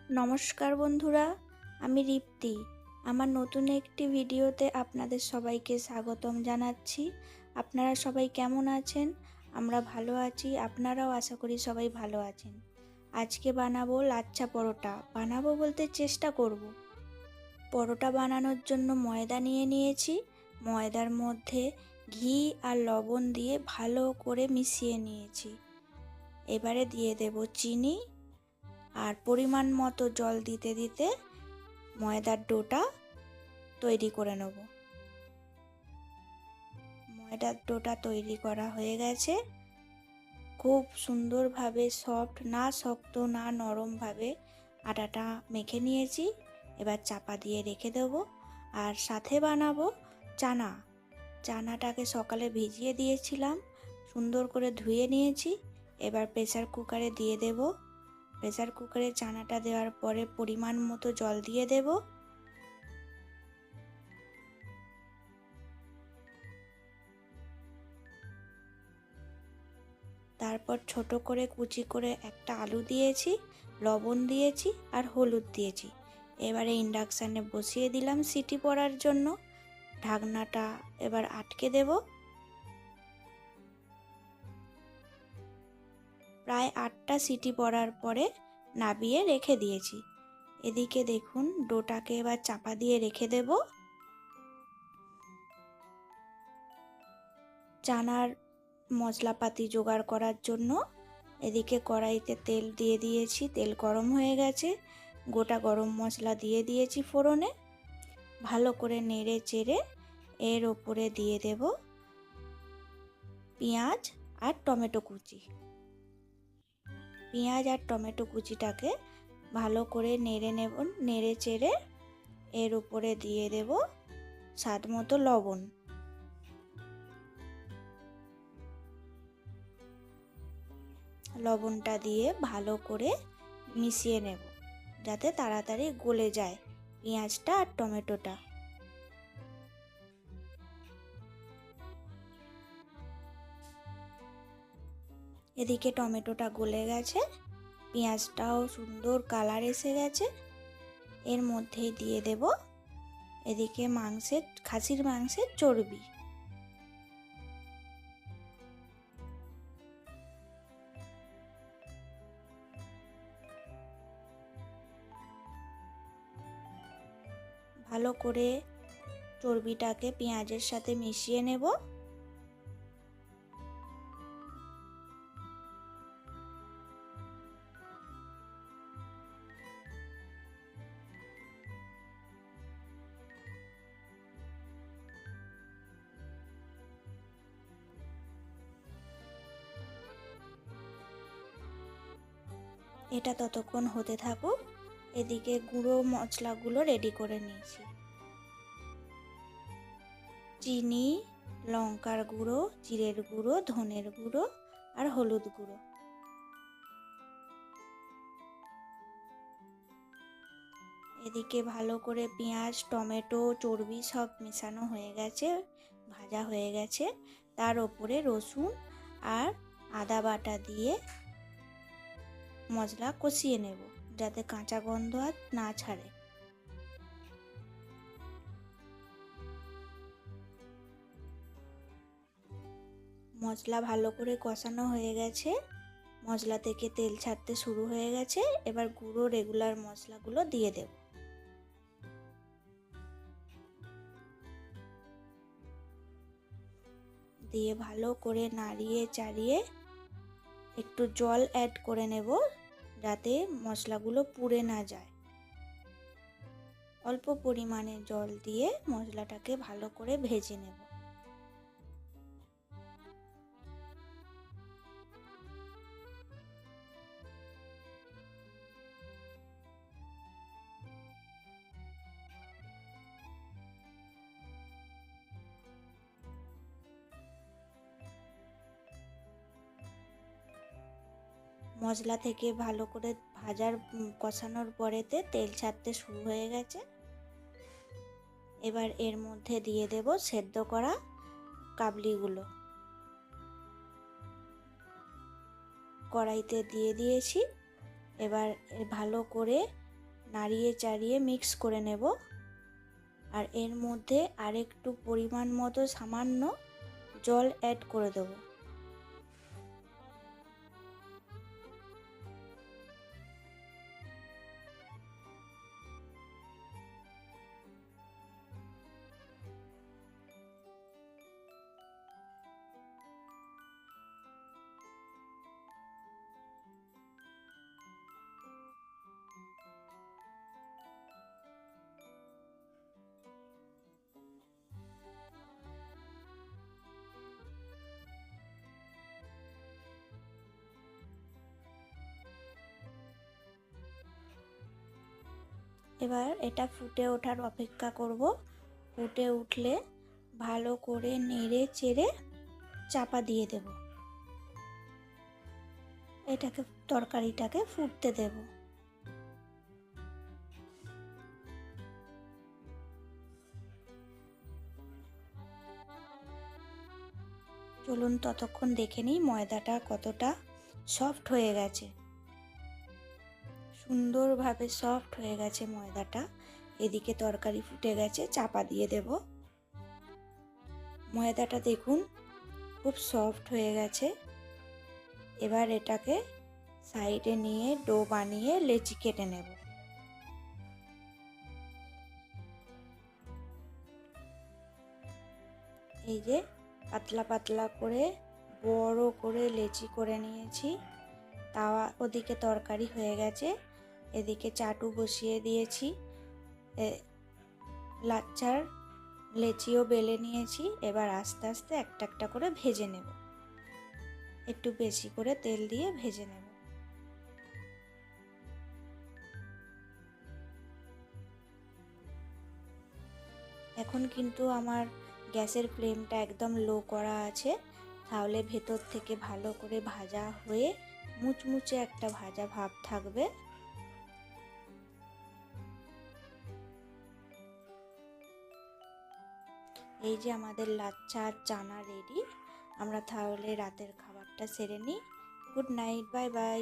নমস্কার বন্ধুরা, আমি রিপ্তি। আমার নতুন একটি ভিডিওতে আপনাদের সবাইকে স্বাগতম জানাচ্ছি। আপনারা সবাই কেমন আছেন? আমরা ভালো আছি, আপনারাও আশা করি সবাই ভালো আছেন। আজকে বানাবো লাচ্ছা পরোটা। বানাবো বলতে চেষ্টা করব। পরোটা বানানোর জন্য ময়দা নিয়ে নিয়েছি। ময়দার মধ্যে ঘি আর লবণ দিয়ে ভালো করে মিশিয়ে নিয়েছি। এবারে দিয়ে দেব চিনি আর পরিমাণ মতো জল দিতে দিতে ময়দার ডোটা তৈরি করে নেব। ময়দার ডোটা তৈরি করা হয়ে গেছে। খুব সুন্দরভাবে সফট, না শক্ত না নরমভাবে আটাটা মেখে নিয়েছি। এবার চাপা দিয়ে রেখে দেব। আর সাথে বানাবো চানাটাকে সকালে ভিজিয়ে দিয়েছিলাম, সুন্দর করে ধুয়ে নিয়েছি। এবার প্রেসার কুকারে দিয়ে দেব। প্রেসার কুকারে চানাটা দেওয়ার পরে পরিমাণ মতো জল দিয়ে দেব। তারপর ছোট করে কুচি করে একটা আলু দিয়েছি, লবণ দিয়েছি আর হলুদ দিয়েছি। এবারে ইন্ডাকশানে বসিয়ে দিলাম সিটি পড়ার জন্য। ঢাকনাটা এবার আটকে দেব। প্রায় 8টা সিটি পড়ার পরে নাবিয়ে রেখে দিয়েছি। এদিকে দেখুন, ডোটাকে এবার চাপা দিয়ে রেখে দেব। চানার মশলাপাতি জোগাড় করার জন্য এদিকে কড়াইতে তেল দিয়ে দিয়েছি। তেল গরম হয়ে গেছে। গোটা গরম মশলা দিয়ে দিয়েছি ফোড়নে। ভালো করে নেড়ে চেড়ে এর ওপরে দিয়ে দেব পেঁয়াজ আর টমেটো কুচি। পেঁয়াজ আর টমেটো কুচিটাকে ভালো করে নেড়ে নেব। নেড়ে চেড়ে এর উপরে দিয়ে দেব স্বাদ মতো লবণ। লবণটা দিয়ে ভালো করে মিশিয়ে নেব, যাতে তাড়াতাড়ি গলে যায় পেঁয়াজটা আর টমেটোটা। এদিকে টমেটোটা গলে গেছে, পেঁয়াজটাও সুন্দর কালার এসে গেছে। এর মধ্যেই দিয়ে দেব এদিকে খাসির মাংসের চর্বি। ভালো করে চর্বিটাকে পেঁয়াজের সাথে মিশিয়ে নেব। এটা ততক্ষণ হতে থাকুক। এদিকে গুঁড়ো মশলাগুলো রেডি করে নিয়েছি। চিনি, লঙ্কার গুঁড়ো, জিরের গুঁড়ো, ধনের গুঁড়ো আর হলুদ গুঁড়ো। এদিকে ভালো করে পেঁয়াজ, টমেটো, চর্বি সব মেশানো হয়ে গেছে, ভাজা হয়ে গেছে। তার ওপরে রসুন আর আদা বাটা দিয়ে মশলা কষিয়ে নেব, যাতে কাঁচা গন্ধ আর না ছাড়ে। মশলা ভালো করে কষানো হয়ে গেছে। মশলা থেকে তেল ছাড়তে শুরু হয়ে গেছে। এবার গুঁড়ো রেগুলার মশলাগুলো দিয়ে দেব। দিয়ে ভালো করে নাড়িয়ে চাড়িয়ে একটু জল অ্যাড করে নেব, যাতে মশলাগুলো পুড়ে না যায়। অল্প পরিমাণে জল দিয়ে মশলাটাকে ভালো করে ভেজে নেব। মশলা থেকে ভালো করে কষানোর পরেতে তেল ছাড়তে শুরু হয়ে গেছে। এবার এর মধ্যে দিয়ে দেব সেদ্ধ করা কাবলিগুলো। কড়াইতে দিয়ে দিয়েছি। এবার ভালো করে নাড়িয়ে চাড়িয়ে মিক্স করে নেব। আর এর মধ্যে আরেকটু পরিমাণ মতো সামান্য জল অ্যাড করে দেব। এবার এটা ফুটে ওঠার অপেক্ষা করব। ফুটে উঠলে ভালো করে নেড়ে চেড়ে চাপা দিয়ে দেব। তরকারিটাকে ফুটতে দেব। চলুন ততক্ষণ দেখে নিই ময়দাটা কতটা সফট হয়ে গেছে। সুন্দরভাবে সফট হয়ে গেছে ময়দাটা। এদিকে তরকারি ফুটে গেছে, চাপা দিয়ে দেব। ময়দাটা দেখুন খুব সফট হয়ে গেছে। এবার এটাকে সাইডে নিয়ে ডো বানিয়ে লেচি কেটে নেব। এই যে পাতলা পাতলা করে বড় করে লেচি করে নিয়েছি। তাওয়া ওদিকে তরকারি হয়ে গেছে, এদিকে চাটু বসিয়ে দিয়েছি। লাচ্চার লেচিও বেলে নিয়েছি। এবার আস্তে আস্তে একটা একটা করে ভেজে নেব। একটু বেশি করে তেল দিয়ে ভেজে নেব। এখন কিন্তু আমার গ্যাসের ফ্লেমটা একদম লো করা আছে, তাহলে ভেতর থেকে ভালো করে ভাজা হয়ে মুচমুচে একটা ভাজা ভাব থাকবে। এই যে আমাদের লাচ্চা আর চানা রেডি। আমরা তাহলে রাতের খাবারটা সেরে নিই। Good night, bye bye.